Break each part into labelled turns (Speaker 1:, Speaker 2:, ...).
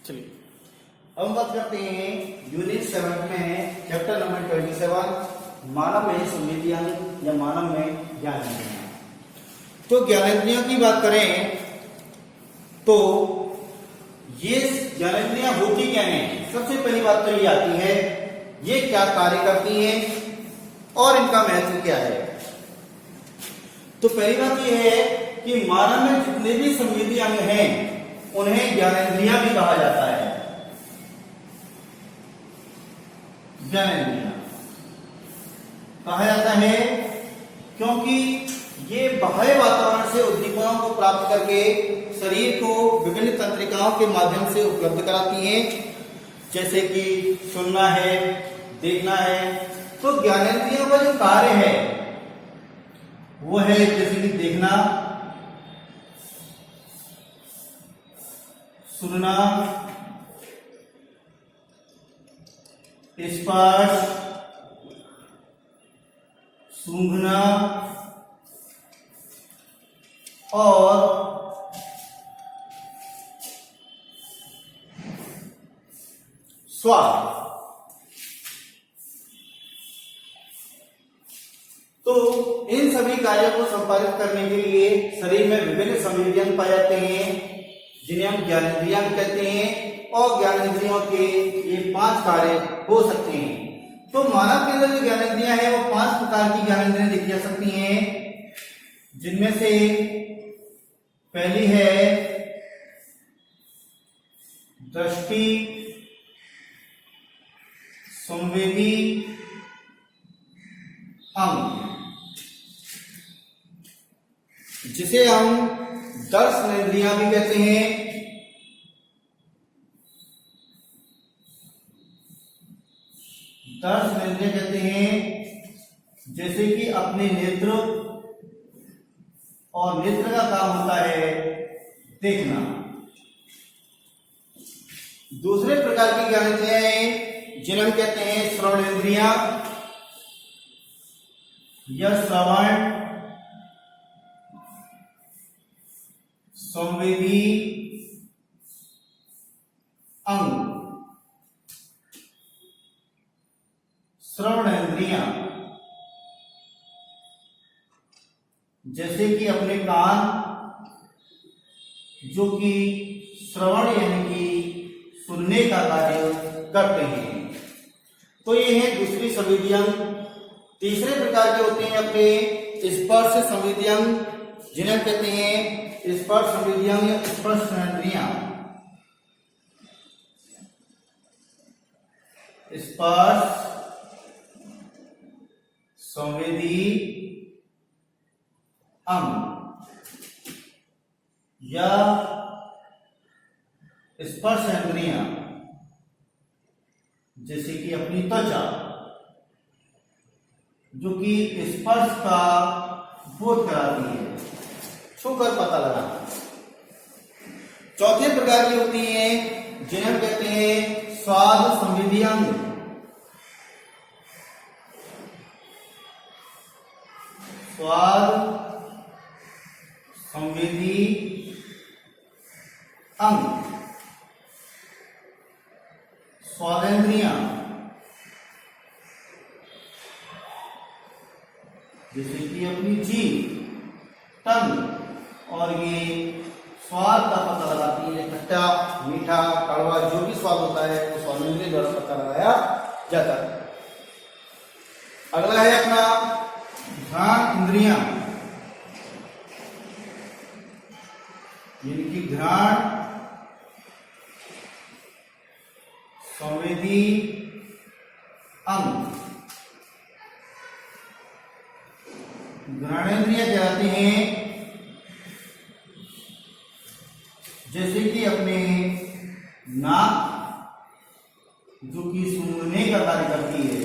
Speaker 1: चलिए अब हम बात करते हैं यूनिट 7 में चैप्टर नंबर 27 मानव में संवेदियां या मानव में ज्ञानेंद्रियां। तो ज्ञानेंद्रियों की बात करें तो ये ज्ञानेंद्रियां होती क्या हैं। सबसे पहली बात तो ये आती है ये क्या कार्य करती हैं और इनका महत्व क्या है। तो पहली बात यह है कि मानव में जितने भी संवेदी अंग हैं उन्हें ज्ञानेंद्रियां भी कहा जाता है। ज्ञानेंद्रियां कहा जाता है क्योंकि ये बाह्य वातावरण से उद्दीपनों को प्राप्त करके शरीर को विभिन्न तंत्रिकाओं के माध्यम से उपलब्ध कराती हैं, जैसे कि सुनना है, देखना है। तो ज्ञानेंद्रियों का जो कार्य है वो है जैसे कि देखना, सुनना, स्पर्श, सूंघना और स्वाद। तो इन सभी कार्यों को संपादित करने के लिए शरीर में विभिन्न संवेदी अंग पाए जाते हैं जिन्हें हम ज्ञानेंद्रियां कहते हैं। और ज्ञानेंद्रियों के ये 5 कार्य हो सकते हैं। तो मानव के अंदर जो ज्ञानेंद्रियां हैं वो 5 प्रकार की ज्ञानेंद्रियां देखी जा सकती हैं, जिनमें से पहली है दृष्टि, संवेदी अंग, जिसे हम दर्शनेंद्रियां भी कहते हैं। दर्शनेंद्रिय कहते हैं जैसे कि अपने नेत्र, और नेत्र का काम होता है देखना। दूसरे प्रकार की ज्ञानेंद्रियां हैं जिन्हें हम कहते हैं श्रवणेंद्रियां या श्रवण, संवेदी अंग। श्रवणेंद्रियां जैसे कि अपने कान, जो कि श्रवण यानी कि सुनने का कार्य करते हैं। तो ये है दूसरी संवेदी अंग। तीसरे प्रकार के होते हैं अपने स्पर्श संवेदी अंग, जिन्हें कहते हैं स्पर्श संवेदी अंग या स्पर्शेंद्रियां। स्पर्श संवेदी अंग या स्पर्शेंद्रियां, जैसे कि अपनी त्वचा, जो कि स्पर्श का बोध कराती है, छूकर पता लगाना। चौथे प्रकार की होती है जिन्हें हम कहते हैं स्वाद संवेदी अंग। स्वाद संवेदी अंग, स्वादेंद्रियां, जैसे कि अपनी जीभ, टंग, और ये स्वाद का पता लगाती है। खट्टा, मीठा, कड़वा जो भी स्वाद होता है वो स्वादेंद्रिय द्वारा पता लगाया जाता है। अगला है अपना घ्राण इंद्रियां, यानी कि घ्राण, संवेदी अंग। घ्राणेंद्रियां कहलाते हैं जैसे कि अपने नाक, जो कि सूंघने का कार्य करती है,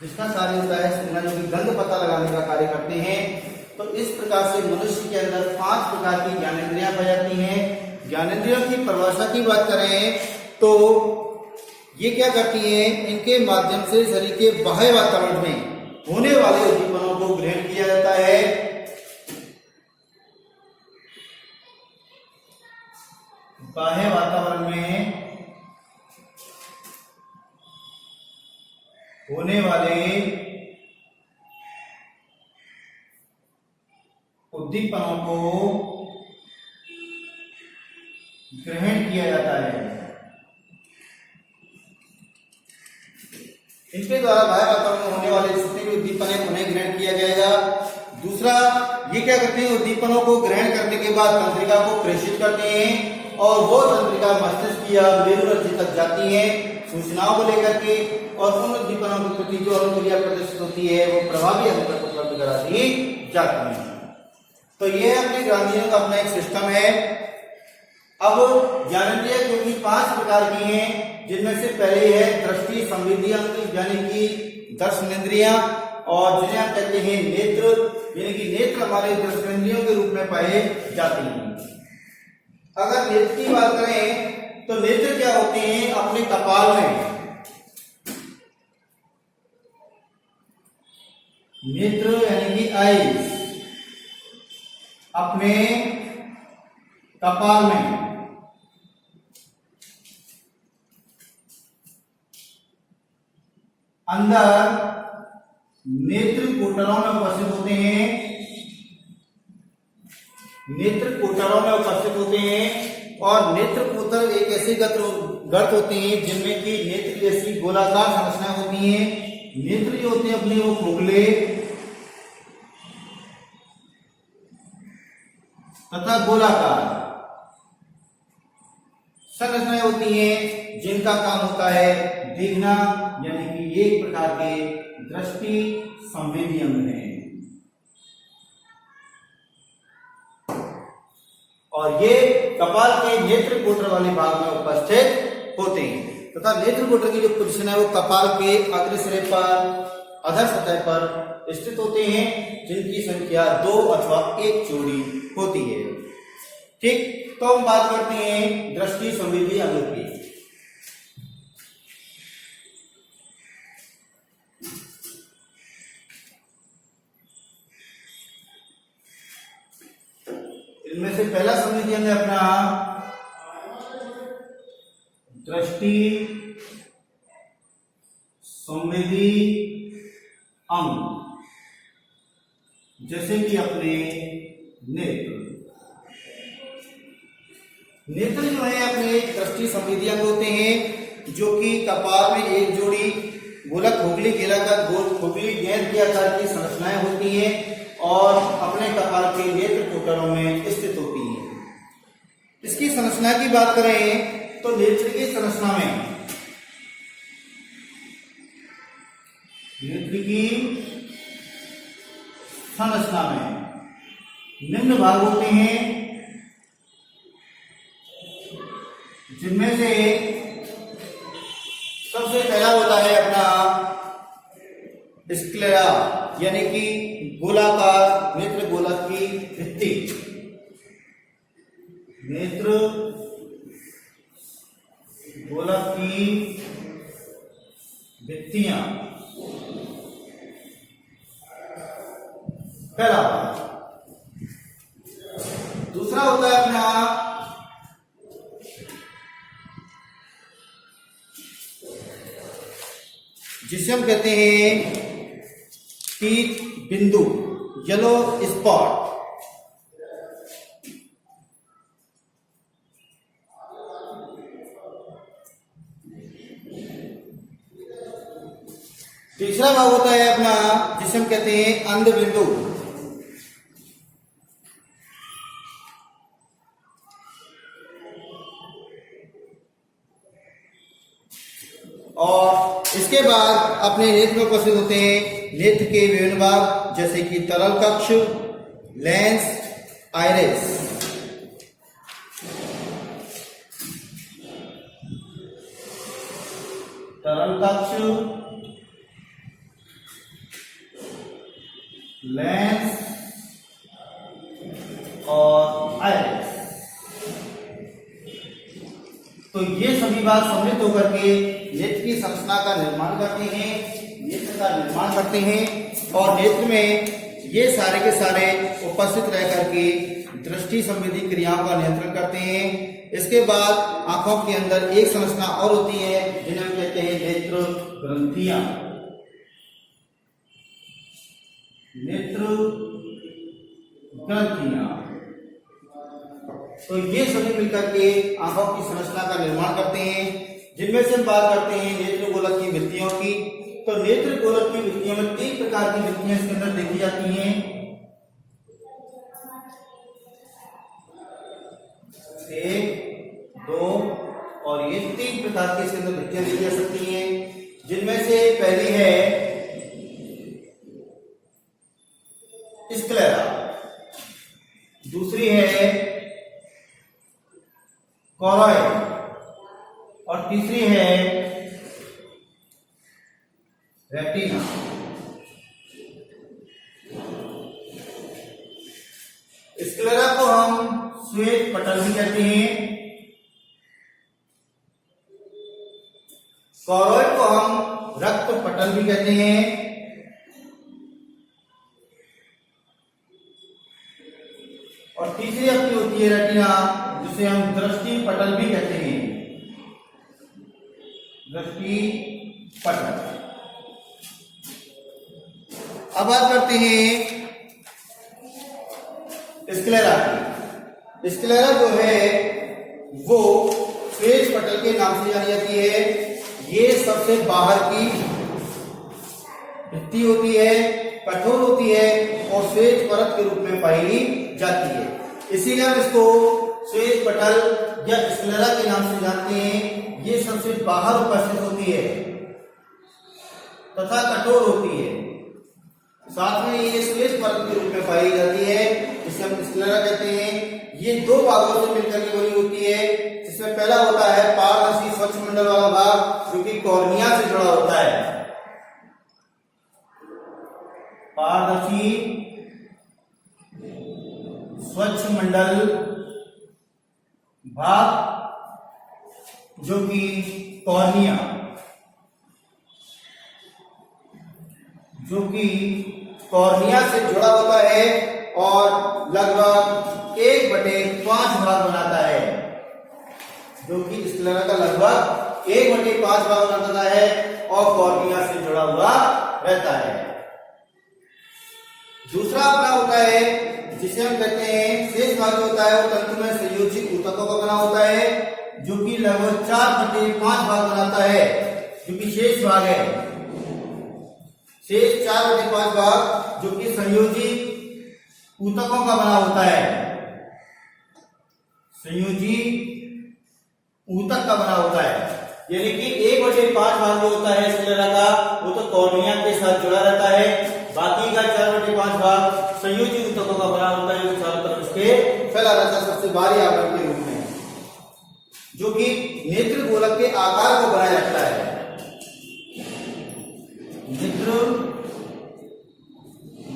Speaker 1: जिसका कार्य होता है सूंघना, जो कि गंध पता लगाने का कार्य करते हैं। तो इस प्रकार से मनुष्य के अंदर 5 प्रकार की ज्ञानेंद्रियां पाई जाती हैं। ज्ञानेंद्रियों की परिभाषा की बात करें तो ये क्या करती हैं, इनके माध्यम से शरीर के बाह्य वातावरण में होने वाले उद्दीपनों को ग्रहण किया जाता है बाह्य वातावरण में होने वाले उद्दीपनों को ग्रहण किया जाता है। इनके द्वारा बाह्य वातावरण में होने वाले जितने भी उद्दीपन है उन्हें ग्रहण किया जाएगा। दूसरा, ये क्या करते हैं, उद्दीपनों को ग्रहण करने के बाद तंत्रिका को प्रेषित करते हैं और वो तंत्रिका मस्तिष्क या मेरुरज्जु तक जाती है सूचनाओं को लेकर के, और उन उद्दीपनों के प्रति जो अनुक्रिया प्रदर्शित होती है वो प्रभावी अंतर उपलब्ध कराती जाती है। तो ये अपने ग्रंथियों का अपना एक सिस्टम है। अब ज्ञानेंद्रिय क्योंकि 5 प्रकार की हैं, जिनमें से पहले है दृष्टि संवेदी अंग यानी कि दर्शनेंद्रियां, और जिन्हें हम कहते हैं नेत्र, यानी कि नेत्र हमारे दर्शनेंद्रियों के रूप में पाए जाते हैं। अगर नेत्र की बात करें तो नेत्र क्या होते हैं, अपने कपाल में नेत्र यानी कि आईज अपने कपाल में अंदर नेत्र कोटरों में उपस्थित होते हैं, नेत्र कोटरों में उपस्थित होते हैं। और नेत्र कोटर एक ऐसे गर्त होते हैं जिनमें कि नेत्र जैसी गोलाकार संरचना होती है। नेत्र जो होते हैं अपने वो खोखले तथा गोलाकार संरचनाएं होती हैं, जिनका काम होता है देखना, यानी कि एक प्रकार के दृष्टि संवेदी अंग है। और ये कपाल के नेत्र कोटर वाले भाग में उपस्थित होते हैं तथा नेत्र कोटर की जो पोजीशन है वो कपाल के अग्र सिरे पर अधर सतह पर स्थित होते हैं, जिनकी संख्या 2 अथवा 1 जोड़ी होती है। ठीक, तो हम बात करते हैं दृष्टि संवेदी अंग की। इनमें से पहला संवेदी अंग है अपना दृष्टि संवेदी अंग, जैसे कि अपने नेत्र। नेत्र जो है अपने दृष्टि संवेदी अंग होते हैं, जो कि कपाल में एक जोड़ी गोलक खोखली खोखली गेंद के आकार की संरचनाएं होती हैं और अपने कपाल के नेत्र कोटरों में स्थित होती हैं। इसकी संरचना की बात करें तो नेत्र की संरचना में निम्न भाग होते हैं, जिनमें से सबसे पहला होता है अपना स्क्लेरा, यानी कि गोलाकार नेत्र गोलक की भित्ति। नेत्र गोलक की भित्तियां पहला। दूसरा होता है अपना जिसे हम कहते हैं पीत बिंदु, येलो स्पॉट। तीसरा भाग होता है अपना जिसे हम कहते हैं अंध बिंदु। और इसके बाद अपने नेत्र में उपस्थित होते हैं नेत्र के विभिन्न भाग, जैसे कि तरल कक्ष, लेंस, आइरिस। तरल कक्ष, लेंस और आइरिस। तो ये सभी बात सम्मिलित होकर के नेत्र की संरचना का निर्माण करते हैं, नेत्र का निर्माण करते हैं। और नेत्र में ये सारे के सारे उपस्थित रह करके दृष्टि संवेदी क्रियाओं का नियंत्रण करते हैं। इसके बाद आंखों के अंदर एक संरचना और होती है जिन्हें हम कहते हैं नेत्र ग्रंथियां। नेत्र ग्रंथियां, तो ये सभी मिलकर के आंखों की संरचना का निर्माण करते हैं, जिनमें से हम बात करते हैं नेत्र गोलक की वृत्तियों की। तो नेत्र गोलक की वृत्तियों में 3 प्रकार की वृत्तियां इसके अंदर देखी जाती हैं। 1, 2 और ये 3 प्रकार की इसके अंदर वृत्तियां देखी जा सकती हैं, जिनमें से पहली है स्क्लेरा, दूसरी है कोरॉइड और तीसरी है रेटिना। स्क्लेरा को हम श्वेत पटल भी कहते हैं, कोरॉइड को हम रक्त पटल भी कहते हैं, और तीसरी अपनी होती है रेटिना, जिसे हम दृष्टि पटल भी कहते हैं। दृष्टि पटल। अब बात करते हैं स्क्लेरा की। स्क्लेरा जो है वो श्वेत पटल के नाम से जानी जाती है। ये सबसे बाहर की वृत्ति होती है, कठोर होती है और श्वेत परत के रूप में पाई जाती है, इसीलिए हम इसको श्वेत पटल या स्क्लेरा के नाम से जानते हैं। ये सबसे बाहर उपस्थित होती है तथा कठोर होती है, साथ में ये श्वेत परत के रूप में पाई जाती है, इसे हम स्क्लेरा कहते हैं। ये 2 भागों से मिलकर के बनी होती है, जिसमें पहला होता है पारदर्शी स्वच्छ मंडल वाला भाग, जो कि कॉर्निया से जुड़ा होता है। पारदर्शी स्वच्छ मंडल भाग, जो कि कॉर्निया, से जुड़ा होता है और लगभग 1/5 भाग बनाता है, जो कि स्क्लेरा का लगभग 1/5 भाग बनाता है और कॉर्निया से जुड़ा हुआ रहता है। दूसरा अपना होता है जिसे हम कहते हैं शेष भाग होता है, वो तंतु में संयोजित ऊतकों का बना होता है, जो कि लगभग 4/5 भाग बनाता है, जो कि शेष भाग है। शेष 4/5 भाग जो कि संयोजी ऊतकों का बना होता है, संयोजी ऊतक का बना होता है, यानी कि 1/5 भाग जो होता है स्क्लेरा का, वो तो कॉर्निया के साथ जुड़ा रहता है, बाकी का 4/5 भाग संयोजी ऊतकों का बना होता है, जो चारों तरफ इसके फैला रहता है सबसे बाहरी आवरण के रूप में, जो कि नेत्र गोलक के आकार को बनाए रखता है। नेत्र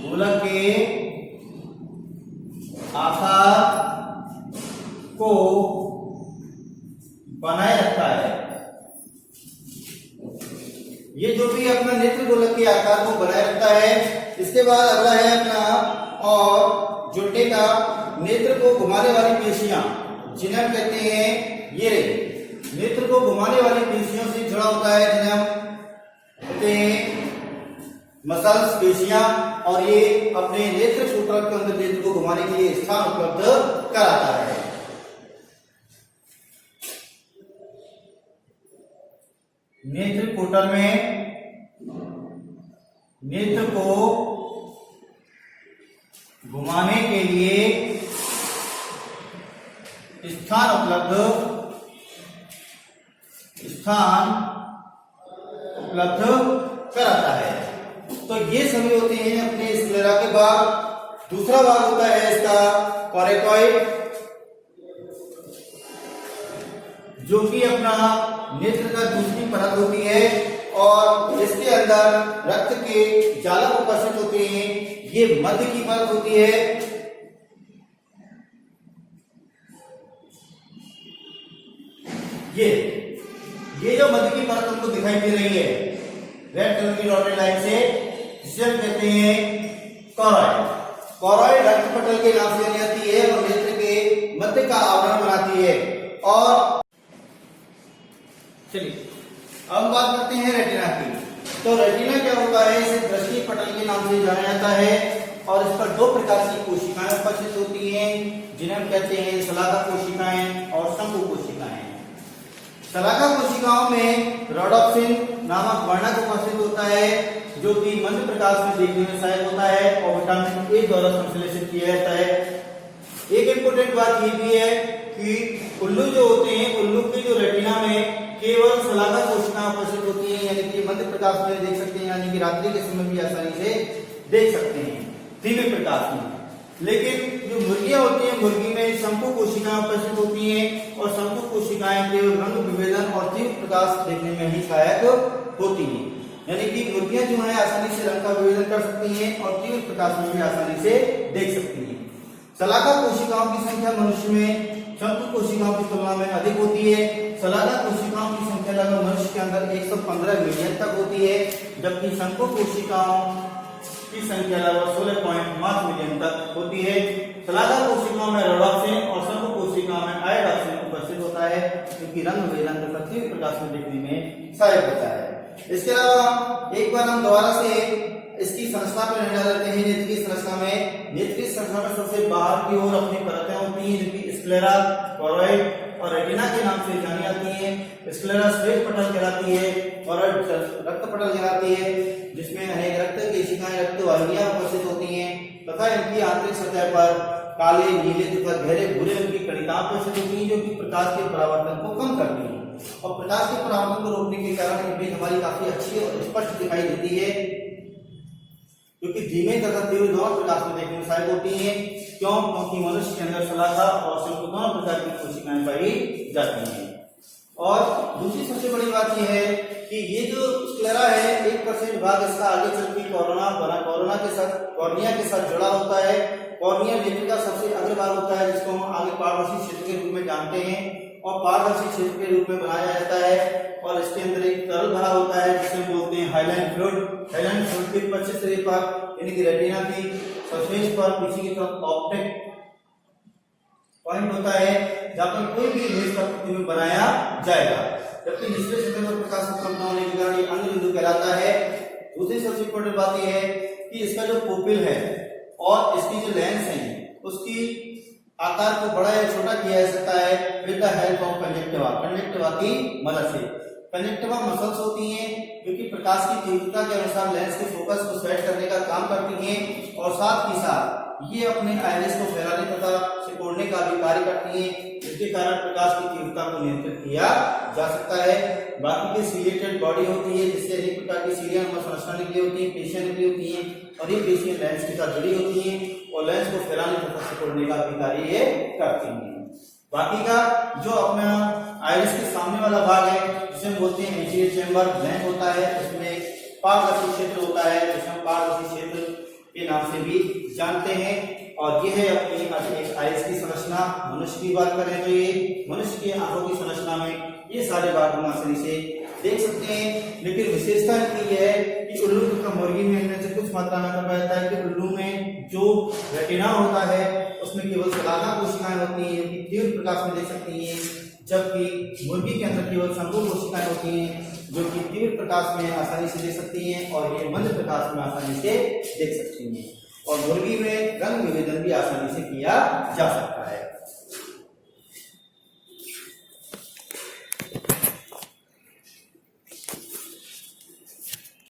Speaker 1: गोलक के आकार को बनाए रखता है। ये जो भी अपना नेत्र गोलक के आकार को बनाए रखता है। इसके बाद अगला है अपना और जुट्टे का नेत्र को घुमाने वाली पेशियां, जिन्हें हम कहते हैं ये नेत्र को घुमाने वाली पेशियों से जुड़ा होता है, जिन्हें हम कहते हैं मसल्स पेशियां, और ये अपने नेत्र सूत्रक के अंदर नेत्र को घुमाने के लिए स्थान उपलब्ध कराता है। नेत्र कोटल में नेत्र को घुमाने के लिए स्थान उपलब्ध कराता है। तो ये सभी होते हैं अपने स्क्लेरा के भाग। दूसरा भाग होता है इसका कोरेटॉइड, जो कि अपना नेत्र का दूसरी परत होती है और इसके अंदर रक्त के जालक उपस्थित होते हैं। ये मध्य की परत होती है। ये जो मध्य की परत हमको दिखाई दे रही है रेड कलर की डॉटेड लाइन से, जिसे हम कहते हैं कोरॉइड। कोरॉइड रक्त पटल के नाम से जानी जाती है और नेत्र के मध्य का आवरण बनाती है। और चलिए अब हम बात करते हैं रेटिना की। तो रेटिना क्या होता है, इसे दृष्टि पटल के नाम से जाना जाता है और इस पर दो प्रकार की कोशिकाएं उपस्थित होती हैं, जिन्हें हम कहते हैं शलाका कोशिकाएं और शंकु कोशिकाएं। शलाका कोशिकाओं में रोडोप्सिन नामक वर्णक उपस्थित होता है, जो कि मंद प्रकाश में देखने में सहायक होता है और विटामिन ए द्वारा संश्लेषित किया जाता है। एक इम्पोर्टेंट बात ये भी है कि उल्लू जो होते हैं, उल्लू के जो रेटिना में केवल शलाका कोशिकाएं उपस्थित होती हैं, यानी कि मध्य प्रकाश में देख सकते हैं, यानी कि रात्रि के समय भी आसानी से देख सकते हैं धीमे प्रकाश में। लेकिन जो मुर्गियां होती हैं, मुर्गी में शंकु कोशिकाएं उपस्थित होती हैं और शंकु कोशिकाएं केवल रंग विभेदन और तीव्र प्रकाश देखने में ही सहायक होती हैं, यानी कि मुर्गियां जो है आसानी से रंग का विभेदन कर सकती हैं और तीव्र प्रकाश में भी आसानी से देख सकती हैं। शलाका कोशिकाओं की संख्या मनुष्य में शंकु कोशिकाओं की तुलना में अधिक होती है। शलाका कोशिकाओं की संख्या लगभग मनुष्य के अंदर 115 मिलियन तक होती है, जबकि शंकु कोशिकाओं की संख्या लगभग 16.5 मिलियन तक होती है। शलाका कोशिकाओं में रोडोप्सिन और शंकु कोशिकाओं में आयोडोप्सिन उपस्थित होता है, क्योंकि रंग विभेदन तथा तीव्र प्रकाश में देखने में सहायक होता है। इसके अलावा एक बार हम दोबारा से इसकी संरचना पर नजर डालते हैं। नेत्र की संरचना में सबसे बाहर की ओर अपनी परतें होती हैं, जो कि स्क्लेरा, कोरोइड और रेटिना के नाम से जानी जाती है। स्क्लेरा श्वेत पटल कहलाती है, कोरोइड रक्त पटल कहलाती है, जिसमें अनेक रक्त केशिकाएं, रक्त वाहिनियां उपस्थित होती हैं तथा इनकी आंतरिक सतह पर काले, नीले तथा गहरे भूरे रंग की कणिकाएं उपस्थित होती हैं, जो कि प्रकाश के परावर्तन को कम करती हैं और प्रकाश के परावर्तन को रोकने के कारण इमेज हमारी काफी अच्छी और स्पष्ट दिखाई देती है, क्योंकि धीमे तथा तीव्र दोनों प्रकाश में देखने में सहायक होती हैं। क्योंकि मनुष्य के अंदर शलाका और शंकु दोनों प्रकार की कोशिकाएं पाई जाती हैं। और दूसरी सबसे बड़ी बात यह है कि ये जो स्क्लेरा है, 1% भाग इसका आगे चल के कॉर्निया के साथ जुड़ा होता है। कॉर्निया नेत्र का सबसे अग्र भाग होता है, जिसको हम आगे पारदर्शी क्षेत्र के रूप में जानते हैं और पारदर्शी क्षेत्र के रूप में बनाया जाता है। और इसके अंदर एक तरल भरा होता है, जिसे बोलते हैं हाइलाइन फ्लूइड। हाइलाइन फ्लूइड के पश्चिमी सिरे पर, यानी कि रेटिना की सरफेस पर पीछे की तरफ ऑप्टिक पॉइंट होता है, जहां पर कोई भी इमेज का प्रतिबिंब बनाया जाएगा, जबकि निचले सतह पर प्रकाश उत्पन्न होने के कारण ये अंग बिंदु कहलाता है। दूसरी सबसे इम्पोर्टेंट बात यह है कि इसका जो पुपिल है और इसकी जो लेंस है, उसकी आकार को बड़ा या छोटा किया जा सकता है with the help of conjunctiva की मदद से। कंजक्टिवा मसल्स होती हैं, जो कि प्रकाश की तीव्रता के अनुसार लेंस के फोकस को सेट करने का काम करती हैं और साथ ही साथ ये अपने आइरिस को फैलाने तथा सिकोड़ने का भी कार्य करती हैं, जिसके कारण प्रकाश की तीव्रता को नियंत्रित किया जा सकता है। बाकी की सिलिएटेड बॉडी होती है, जिससे अनेक प्रकार की सीलिया संरचना निकली होती है, पेशियां निकली होती हैं और ये पेशियां लेंस के साथ जुड़ी होती हैं और लेंस को फैलाने तथा सिकोड़ने का भी कार्य ये करती हैं। बाकी का जो अपना आइरिस के सामने वाला भाग है, जिसे हम बोलते हैं एंटीरियर चेंबर ब्लैंक होता है, उसमें पारदर्शी क्षेत्र होता है, जिसे हम पारदर्शी क्षेत्र के नाम से भी जानते हैं। और यह है अपनी आइरिस की संरचना। मनुष्य की बात करें तो ये मनुष्य की आंखों की संरचना में ये सारे भाग हम आसानी से देख सकते हैं, लेकिन विशेषता इनकी यह है कि उल्लू तथा मुर्गी में इनमें से कुछ मात्रा में कहा जाता है कि उल्लू में जो रेटिना होता है उसमें केवल शलाका कोशिकाएं होती हैं, कि तीव्र प्रकाश में देख सकती हैं, जबकि मुर्गी के अंदर केवल शंकु कोशिकाएं होती हैं, जो कि तीव्र प्रकाश में आसानी से देख सकती हैं और ये मंद प्रकाश में आसानी से देख सकती हैं। और मुर्गी में रंग विभेदन भी आसानी से किया जा सकता है।